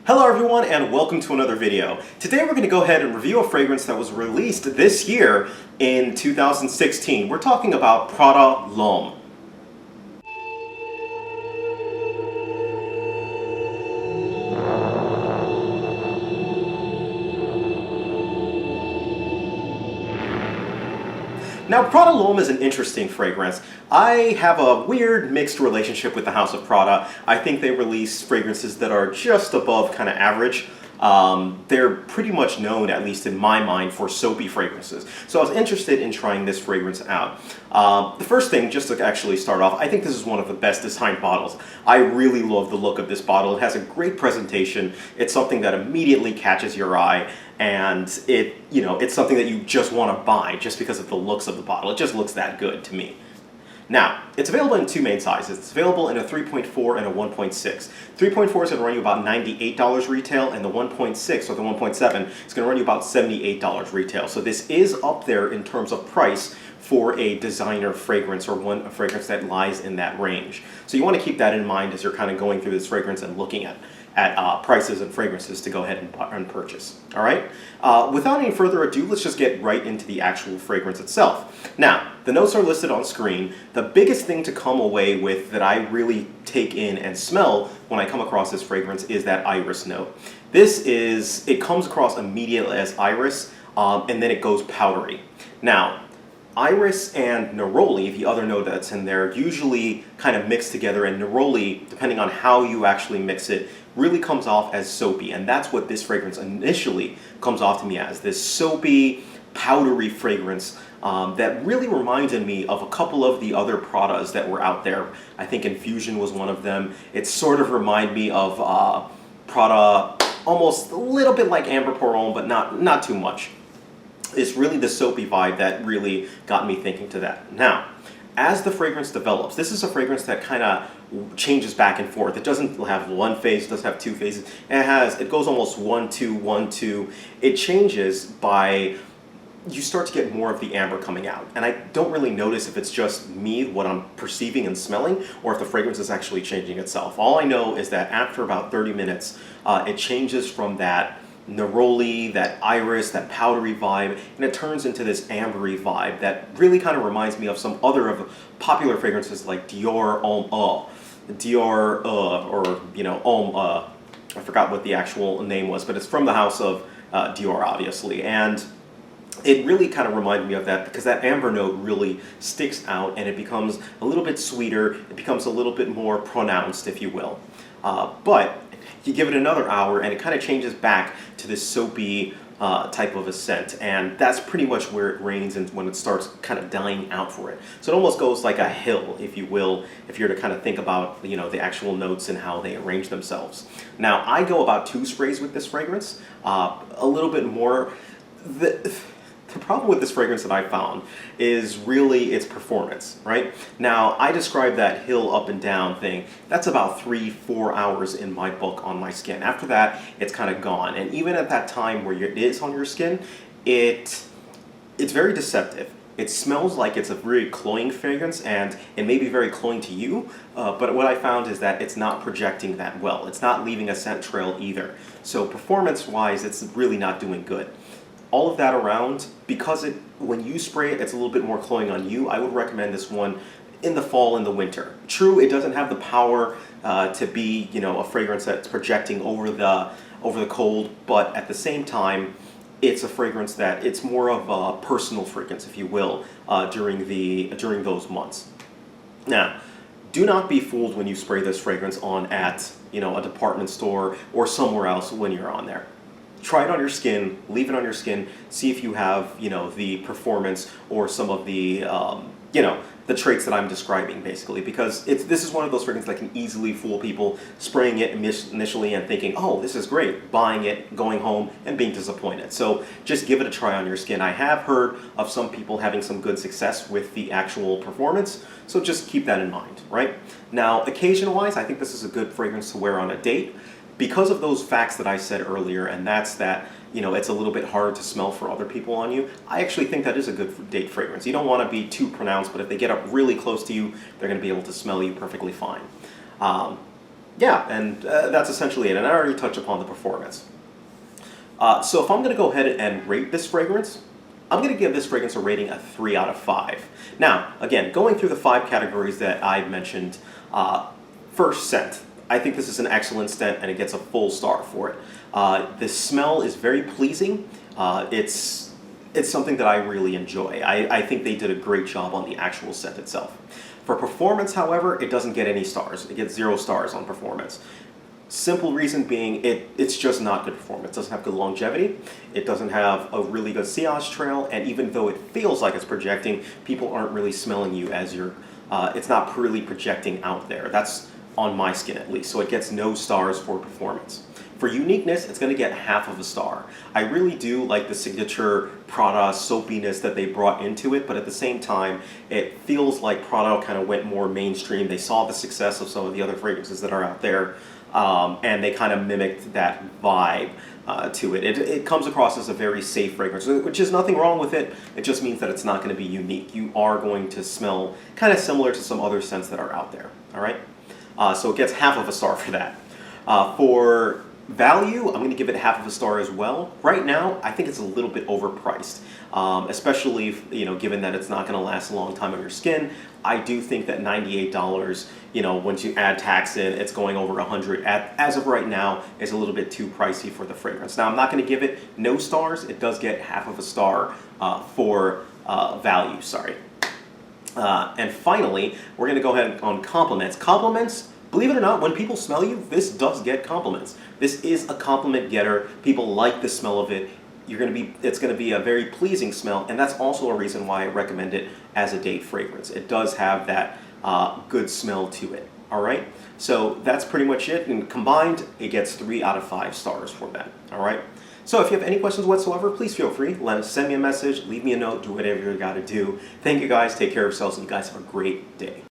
Hello everyone and welcome to another video. Today we're going to go ahead and review a fragrance that was released this year in 2016. We're talking about Prada L'Homme. Now, Prada L'Homme is an interesting fragrance. I have a weird mixed relationship with the House of Prada. I think they release fragrances that are just above kind of average. They're pretty much known, at least in my mind, for soapy fragrances. So I was interested in trying this fragrance out. The first thing, just to actually start off, I think this is one of the best designed bottles. I really love the look of this bottle. It has a great presentation. It's something that immediately catches your eye, and it's something that you just want to buy just because of the looks of the bottle. It just looks that good to me. Now, it's available in two main sizes. It's available in a 3.4 and a 1.6. 3.4 is going to run you about $98 retail, and the 1.6 or the 1.7 is going to run you about $78 retail. So this is up there in terms of price for a designer fragrance, or a fragrance that lies in that range. So you want to keep that in mind as you're kind of going through this fragrance and looking at prices and fragrances to go ahead and purchase. All right? Without any further ado, let's just get right into the actual fragrance itself. Now, the notes are listed on screen. The biggest thing to come away with that I really take in and smell when I come across this fragrance is that iris note. It comes across immediately as iris, and then it goes powdery. Now, iris and neroli, the other note that's in there, usually kind of mix together, and neroli, depending on how you actually mix it, really comes off as soapy, and that's what this fragrance initially comes off to me as, this soapy, powdery fragrance that really reminded me of a couple of the other Pradas that were out there. I think Infusion was one of them. It sort of reminded me of Prada, almost a little bit like Amber Pour Homme, but not too much. It's really the soapy vibe that really got me thinking to that. Now, as the fragrance develops, this is a fragrance that kind of changes back and forth. It doesn't have one phase, it doesn't have two phases. It goes almost 1-2, 1-2. It changes by, you start to get more of the amber coming out. And I don't really notice if it's just me, what I'm perceiving and smelling, or if the fragrance is actually changing itself. All I know is that after about 30 minutes, it changes from that neroli, that iris, that powdery vibe, and it turns into this ambery vibe that really kind of reminds me of some other of popular fragrances like Dior Homme, or Homme, I forgot what the actual name was, but it's from the house of Dior, obviously, and it really kind of reminded me of that because that amber note really sticks out, and it becomes a little bit sweeter, it becomes a little bit more pronounced, if you will. But you give it another hour and it kind of changes back to this soapy type of a scent, and that's pretty much where it reigns and when it starts kind of dying out for it. So it almost goes like a hill, if you will, if you're to kind of think about the actual notes and how they arrange themselves. Now, I go about 2 sprays with this fragrance, a little bit more. The problem with this fragrance that I found is really its performance, right? Now, I describe that hill up and down thing. That's about 3-4 hours in my book on my skin. After that, it's kind of gone. And even at that time where it is on your skin, it's very deceptive. It smells like it's a very cloying fragrance, and it may be very cloying to you, but what I found is that it's not projecting that well. It's not leaving a scent trail either. So performance-wise, it's really not doing good. All of that around, because when you spray it, it's a little bit more cloying on you, I would recommend this one in the fall and the winter. True, it doesn't have the power to be, a fragrance that's projecting over the cold, but at the same time, it's a fragrance that it's more of a personal fragrance, if you will, during those months. Now, do not be fooled when you spray this fragrance on at a department store or somewhere else when you're on there. Try it on your skin, leave it on your skin, see if you have, the performance or some of the, the traits that I'm describing, basically, because this is one of those fragrances that can easily fool people, spraying it initially and thinking, oh, this is great, buying it, going home, and being disappointed. So just give it a try on your skin. I have heard of some people having some good success with the actual performance, so just keep that in mind, right? Now, occasion-wise, I think this is a good fragrance to wear on a date. Because of those facts that I said earlier, and that's that, it's a little bit hard to smell for other people on you, I actually think that is a good date fragrance. You don't want to be too pronounced, but if they get up really close to you, they're going to be able to smell you perfectly fine. Yeah, and that's essentially it. And I already touched upon the performance. So if I'm going to go ahead and rate this fragrance, I'm going to give this fragrance a rating of 3 out of 5. Now, again, going through the 5 categories that I mentioned, first, scent. I think this is an excellent scent, and it gets a full star for it. The smell is very pleasing. It's something that I really enjoy. I think they did a great job on the actual scent itself. For performance, however, it doesn't get any stars. It gets 0 stars on performance. Simple reason being, it's just not good performance. It doesn't have good longevity. It doesn't have a really good sillage trail, and even though it feels like it's projecting, people aren't really smelling you as you're. It's not really projecting out there. That's on my skin at least. So it gets no stars for performance. For uniqueness, it's going to get half of a star. I really do like the signature Prada soapiness that they brought into it, but at the same time, it feels like Prada kind of went more mainstream. They saw the success of some of the other fragrances that are out there, and they kind of mimicked that vibe to it. It comes across as a very safe fragrance, which is nothing wrong with it. It just means that it's not going to be unique. You are going to smell kind of similar to some other scents that are out there, all right? So it gets half of a star for that. For value, I'm going to give it half of a star as well. Right now, I think it's a little bit overpriced, especially if, given that it's not going to last a long time on your skin. I do think that $98, once you add tax in, it's going over $100. As of right now, is a little bit too pricey for the fragrance. Now, I'm not going to give it no stars. It does get half of a star for value. Sorry. And finally, we're going to go ahead on compliments. Compliments. Believe it or not, when people smell you, this does get compliments. This is a compliment getter. People like the smell of it. It's going to be a very pleasing smell, and that's also a reason why I recommend it as a date fragrance. It does have that good smell to it. All right, so that's pretty much it. And combined, it gets 3 out of 5 stars for that. All right. So if you have any questions whatsoever, please feel free. Send me a message, leave me a note, do whatever you got to do. Thank you guys. Take care of yourselves, and you guys have a great day.